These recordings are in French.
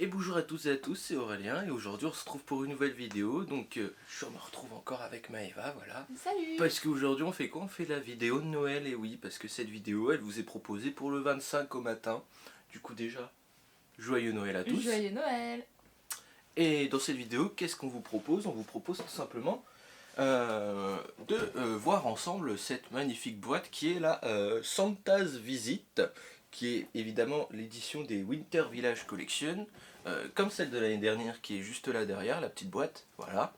Et bonjour à tous et à tous, c'est Aurélien et aujourd'hui on se retrouve pour une nouvelle vidéo. Donc je me retrouve encore avec Maëva, voilà. Salut! Parce qu'aujourd'hui on fait quoi? On fait la vidéo de Noël, et oui, parce que cette vidéo elle vous est proposée pour le 25 au matin. Du coup déjà, joyeux Noël à tous. Joyeux Noël! Et dans cette vidéo, qu'est-ce qu'on vous propose? On vous propose tout simplement de voir ensemble cette magnifique boîte qui est la Santa's Visit, qui est évidemment l'édition des Winter Village Collection, comme celle de l'année dernière qui est juste là derrière, la petite boîte, voilà.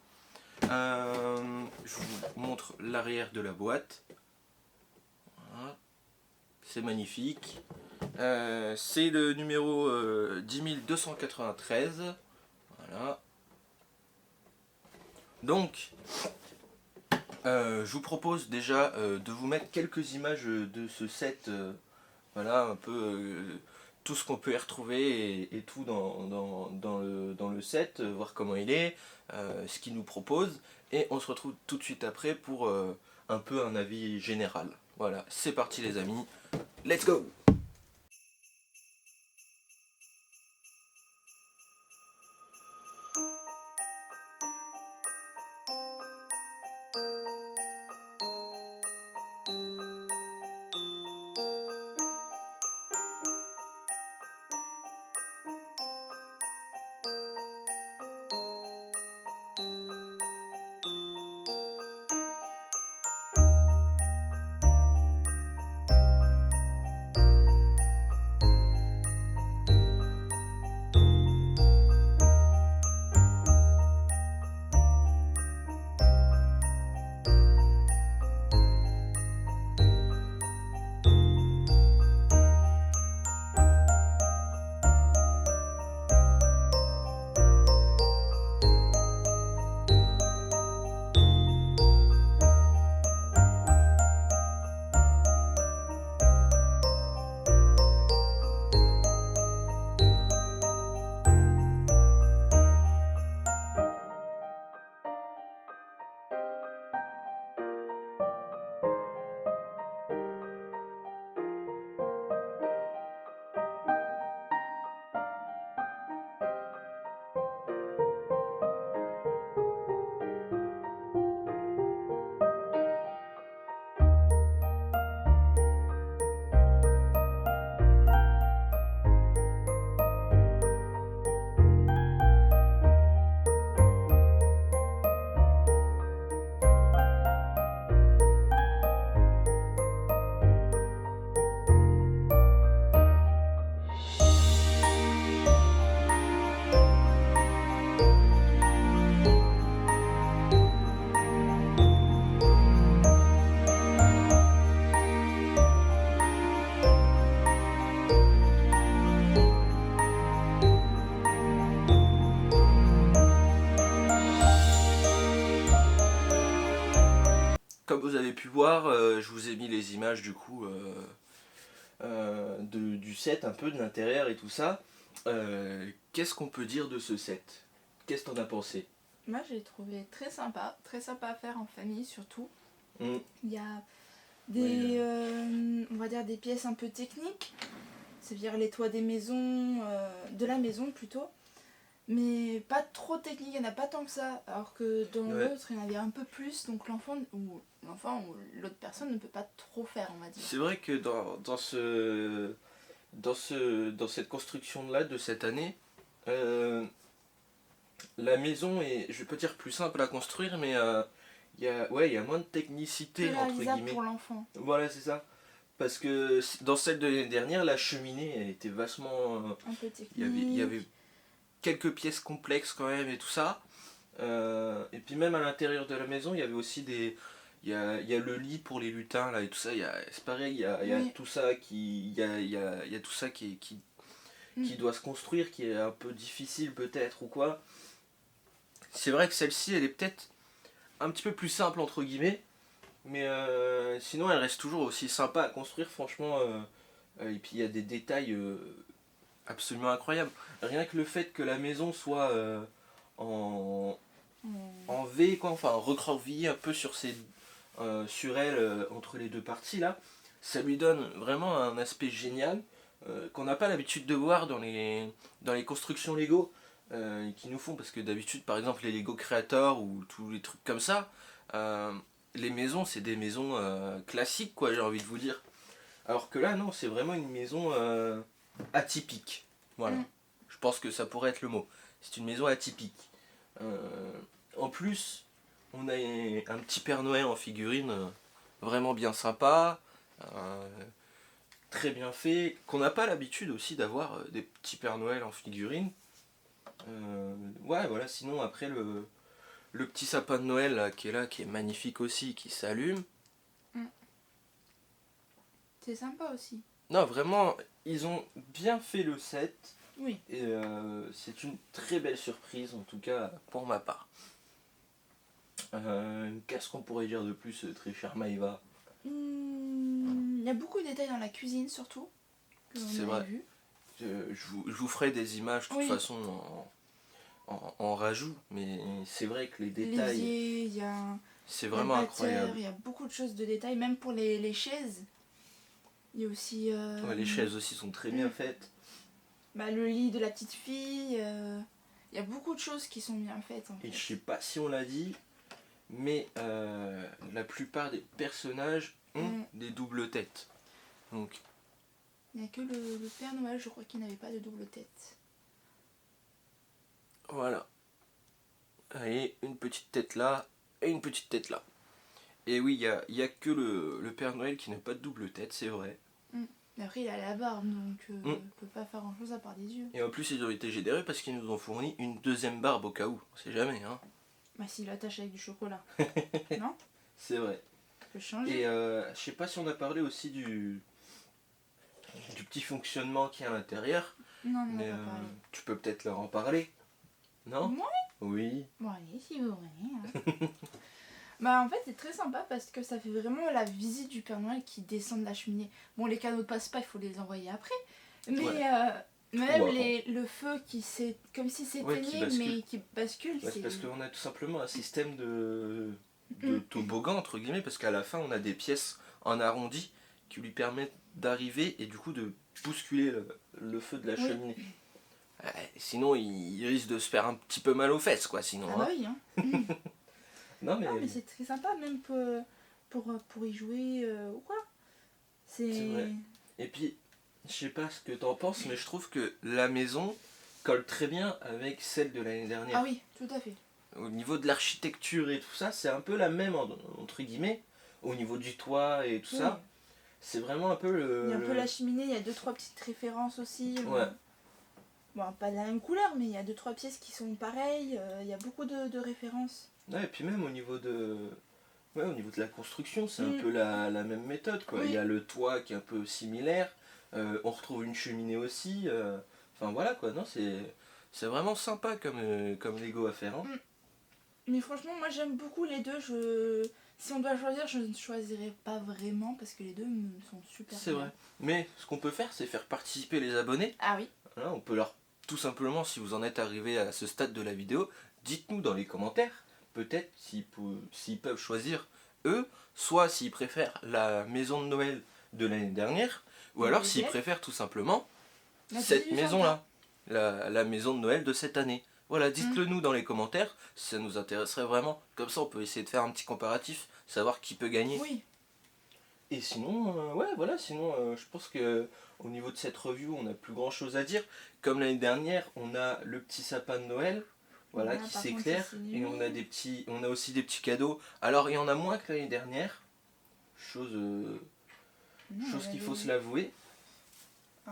Je vous montre l'arrière de la boîte. Voilà. C'est magnifique. C'est le numéro 10293. Voilà. Donc, je vous propose déjà de vous mettre quelques images de ce set. Voilà, un peu tout ce qu'on peut y retrouver et tout dans le set, voir comment il est, ce qu'il nous propose. Et on se retrouve tout de suite après pour un peu un avis général. Voilà, c'est parti les amis, let's go! Comme vous avez pu voir, je vous ai mis les images du coup du set, un peu de l'intérieur et tout ça. Qu'est-ce qu'on peut dire de ce set? Qu'est-ce que t'en as pensé? Moi j'ai trouvé très sympa à faire en famille surtout. Mm. Il y a des, on va dire des pièces un peu techniques, c'est-à-dire les toits des maisons, de la maison plutôt, mais pas trop technique, il n'y en a pas tant que ça, alors que dans Ouais. l'autre il y en avait un peu plus, donc l'enfant ou l'autre personne ne peut pas trop faire, on va dire. C'est vrai que dans cette construction-là de cette année, la maison est, je vais pas dire plus simple à construire, mais il y a moins de technicité Plus entre réalisable guillemets. pour l'enfant. Voilà, c'est ça. Parce que dans celle de l'année dernière, la cheminée elle était vachement. Un peu Il y technique. avait quelques pièces complexes quand même et tout ça. Et puis même à l'intérieur de la maison, il y avait aussi des. Il y a le lit pour les lutins là et tout ça. C'est pareil, il y a Oui. tout ça qui. Il y a tout ça qui doit se construire, qui est un peu difficile peut-être ou quoi. C'est vrai que celle-ci, elle est peut-être un petit peu plus simple entre guillemets. Mais sinon, elle reste toujours aussi sympa à construire, franchement. Et puis il y a des détails absolument incroyables. Rien que le fait que la maison soit en, en V, quoi, enfin recroquevillée un peu sur elle, entre les deux parties là, ça lui donne vraiment un aspect génial. qu'on n'a pas l'habitude de voir dans les constructions Lego qui nous font, parce que d'habitude par exemple les Lego Creator ou tous les trucs comme ça, les maisons c'est des maisons classiques quoi, j'ai envie de vous dire. Alors que là non, c'est vraiment une maison atypique. Voilà. Je pense que ça pourrait être le mot. C'est une maison atypique. En plus, on a un petit Père Noël en figurine vraiment bien sympa, très bien fait, qu'on n'a pas l'habitude aussi d'avoir des petits Père Noël en figurine. Ouais, voilà, sinon après le petit sapin de Noël là, qui est là, qui est magnifique aussi, qui s'allume. C'est sympa aussi. Non, vraiment, ils ont bien fait le set. Oui. Et c'est une très belle surprise, en tout cas pour ma part. Qu'est-ce qu'on pourrait dire de plus, très cher Maïva? Il y a beaucoup de détails dans la cuisine surtout. C'est vrai. Vu. Je vous ferai des images de toute façon en rajout, mais c'est vrai que les détails, il y a c'est vraiment incroyable. Il y a beaucoup de choses de détails, même pour les chaises. Il y a aussi... Ouais, les chaises aussi sont très bien faites. Bah, le lit de la petite fille, il y a beaucoup de choses qui sont bien faites. En fait. Et je sais pas si on l'a dit, mais la plupart des personnages ont des doubles têtes. Donc, il n'y a que le Père Noël, je crois qu'il n'avait pas de double tête. Voilà. Et une petite tête là, et une petite tête là. Et oui, il y a que le Père Noël qui n'a pas de double tête, c'est vrai. Mais après, il a la barbe, donc il ne peut pas faire grand chose à part des yeux. Et en plus, ils ont été généreux parce qu'ils nous ont fourni une deuxième barbe au cas où. On sait jamais, hein. Bah, s'il l'attache avec du chocolat. Non? C'est vrai. Je peux changer. Et je sais pas si on a parlé aussi du petit fonctionnement qu'il y a à l'intérieur. Non, mais tu peux peut-être leur en parler. Non? Moi? Oui. Bon, allez, si vous voulez. Hein. Bah, en fait, c'est très sympa parce que ça fait vraiment la visite du Père Noël qui descend de la cheminée. Bon, les cadeaux ne passent pas, il faut les envoyer après. Mais même le feu qui s'est comme si s'éteignait mais qui bascule. C'est parce qu'on a tout simplement un système de toboggan, entre guillemets, parce qu'à la fin, on a des pièces en arrondi qui lui permettent d'arriver et du coup de bousculer le feu de la cheminée. Sinon, il risque de se faire un petit peu mal aux fesses, quoi, sinon. Ah bah oui, hein. Non, mais c'est très sympa, même pour y jouer ou quoi. C'est vrai. Et puis, je sais pas ce que t'en penses, mais je trouve que la maison colle très bien avec celle de l'année dernière. Ah oui, tout à fait. Au niveau de l'architecture et tout ça, c'est un peu la même, entre guillemets. Au niveau du toit et tout ça, c'est vraiment un peu Il y a un peu la cheminée, il y a 2-3 petites références aussi. Ouais. Bon, pas de la même couleur, mais il y a 2-3 pièces qui sont pareilles. Il y a beaucoup de références. Ouais, et puis même au niveau de la construction, c'est un peu la même méthode, quoi. Il y a le toit qui est un peu similaire, on retrouve une cheminée aussi. Enfin voilà, quoi. Non, c'est vraiment sympa comme Lego à faire. Hein. Mais franchement, moi j'aime beaucoup les deux. Si on doit choisir, je ne choisirais pas vraiment parce que les deux sont super bien. C'est vrai. Mais ce qu'on peut faire, c'est faire participer les abonnés. Ah oui. Voilà, on peut leur, tout simplement, si vous en êtes arrivé à ce stade de la vidéo, dites-nous dans les commentaires, peut-être s'ils peuvent choisir eux, soit s'ils préfèrent la maison de Noël de l'année dernière, ou alors s'ils préfèrent tout simplement cette maison-là, la maison de Noël de cette année. Voilà, dites-le nous dans les commentaires, ça nous intéresserait vraiment. Comme ça, on peut essayer de faire un petit comparatif, savoir qui peut gagner. Oui. Et sinon, je pense que au niveau de cette review, on n'a plus grand chose à dire. Comme l'année dernière, on a le petit sapin de Noël, voilà, qui s'éclaire, et on a aussi des petits cadeaux. Alors, il y en a moins que l'année dernière, chose qu'il faut se l'avouer.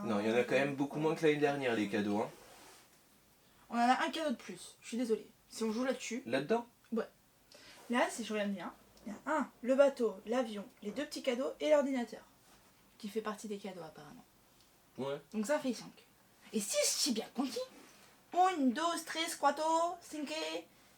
Non, il y en a quand même beaucoup moins que l'année dernière, les cadeaux. Hein. On en a un cadeau de plus, je suis désolée. Si on joue là-dessus. Là-dedans? Ouais. Là, si je regarde bien, il y a le bateau, l'avion, les 2 petits cadeaux et l'ordinateur. Qui fait partie des cadeaux apparemment. Ouais. Donc ça fait 5. Et si je suis bien compté, 1, 2, 3, 4, 5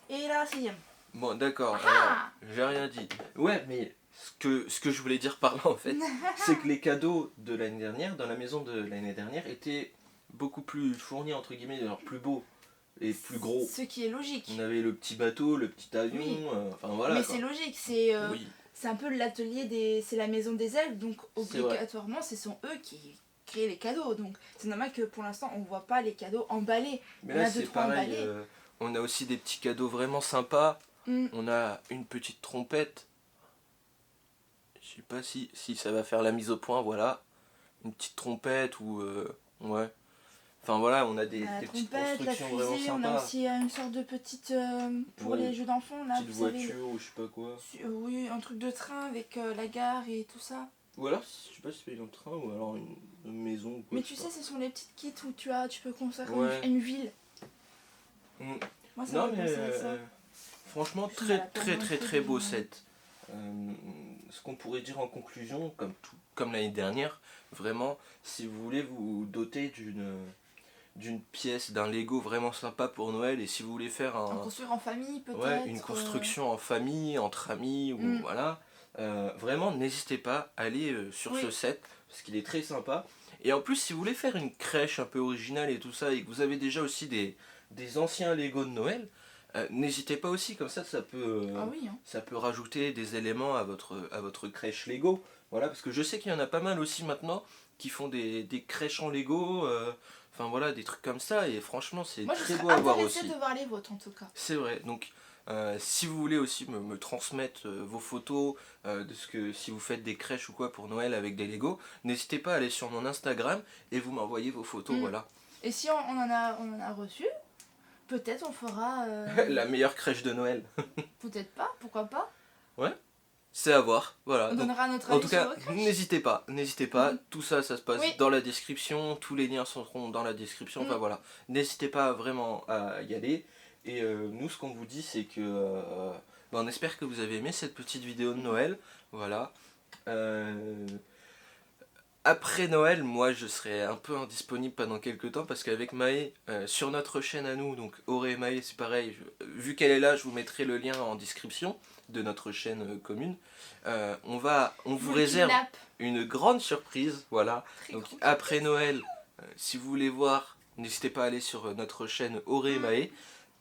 et la 6e. Bon, d'accord, alors, j'ai rien dit. Ouais, mais ce que je voulais dire par là, en fait, c'est que les cadeaux de l'année dernière, dans la maison de l'année dernière, étaient beaucoup plus fournis, entre guillemets, alors plus beaux et plus gros. Ce qui est logique. On avait le petit bateau, le petit avion, enfin voilà. Mais c'est logique, c'est un peu l'atelier c'est la maison des elfes, donc obligatoirement, ce sont eux créer les cadeaux. Donc c'est normal que pour l'instant on voit pas les cadeaux emballés. Mais Il y en là a deux, c'est trois pareil, emballés. on a aussi des petits cadeaux vraiment sympas. Mm. On a une petite trompette. Je sais pas si ça va faire la mise au point, voilà. Une petite trompette ou... ouais. Enfin voilà, on a La des petites trompette, la constructions vraiment fusée, on a sympas. aussi une sorte de petite pour Ouais, les jeux d'enfants là, petite vous savez. voiture ou je sais pas quoi. Oui, un truc de train avec la gare et tout ça. Ou alors, je sais pas si c'est dans le train ou alors une maison ou quoi. Mais je tu sais sais, ce sont les petites kits où tu peux construire Ouais. une ville. Mm. Moi, ça Non me fait mais penser à ça. franchement Puis, on a la très beau permanente, set. Ce qu'on pourrait dire en conclusion, comme l'année dernière, vraiment, si vous voulez vous doter d'une pièce, d'un Lego vraiment sympa pour Noël, et si vous voulez faire En construire en famille peut-être. ouais, une construction en famille, entre amis, ou Mm. voilà, vraiment n'hésitez pas à aller sur Oui. ce set, parce qu'il est très sympa. Et en plus, si vous voulez faire une crèche un peu originale et tout ça, et que vous avez déjà aussi des anciens Lego de Noël, n'hésitez pas aussi, comme ça Ah oui, hein. ça peut rajouter des éléments à votre crèche Lego. Voilà, parce que je sais qu'il y en a pas mal aussi maintenant qui font des crèches en Lego, enfin voilà, des trucs comme ça, et franchement c'est Moi, je très serais beau à voir intéressée aussi. de voir les vôtres en tout cas. C'est vrai, donc si vous voulez aussi me transmettre vos photos de ce que si vous faites des crèches ou quoi pour Noël avec des Lego, n'hésitez pas à aller sur mon Instagram et vous m'envoyez vos photos, Mm. voilà. Et si on en a reçu, peut-être on fera. La meilleure crèche de Noël. Peut-être pas, pourquoi pas. C'est à voir, voilà. On Donc, donnera notre en avis tout sur cas, vos crèches. n'hésitez pas, Mm. tout ça, ça se passe Oui. dans la description, tous les liens seront dans la description, enfin Mm. voilà. N'hésitez pas vraiment à y aller. Et nous, ce qu'on vous dit, c'est que on espère que vous avez aimé cette petite vidéo de Noël, voilà. Après Noël, moi je serai un peu indisponible pendant quelques temps parce qu'avec Maë, sur notre chaîne à nous, donc Auré et Maë, c'est pareil, vu qu'elle est là, je vous mettrai le lien en description de notre chaîne commune. On vous le réserve kidnappe. une grande surprise, voilà. Très Donc gros après Noël, si vous voulez voir, n'hésitez pas à aller sur notre chaîne Auré et Maë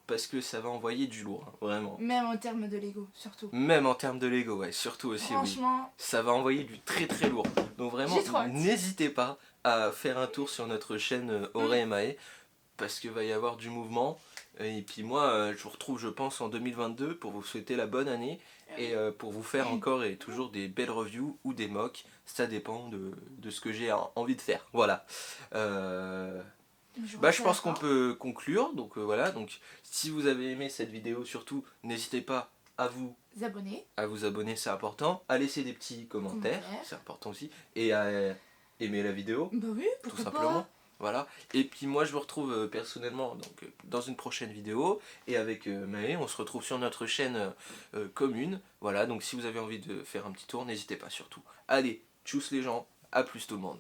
parce que ça va envoyer du lourd, hein, vraiment. Même en termes de Lego, surtout. Même en termes de Lego, ouais, surtout aussi, oui. Franchement, Ça va envoyer du très lourd. Donc vraiment, J'ai trop hâte. n'hésitez pas à faire un tour sur notre chaîne Auré et Maë parce qu'il va y avoir du mouvement. Et puis moi, je vous retrouve, je pense, en 2022 pour vous souhaiter la bonne année et pour vous faire encore et toujours des belles reviews ou des mocks. Ça dépend de ce que j'ai envie de faire. Voilà. Je pense qu'on peut conclure. Donc voilà. Donc si vous avez aimé cette vidéo, surtout, n'hésitez pas à vous abonner, c'est important, à laisser des petits commentaires, c'est important aussi, et à aimer la vidéo, Bah oui, tout pourquoi simplement. pas. Voilà. Et puis moi je vous retrouve personnellement donc, dans une prochaine vidéo, et avec Maë, on se retrouve sur notre chaîne commune. Voilà, donc si vous avez envie de faire un petit tour, n'hésitez pas surtout. Allez, tchuss les gens, à plus tout le monde.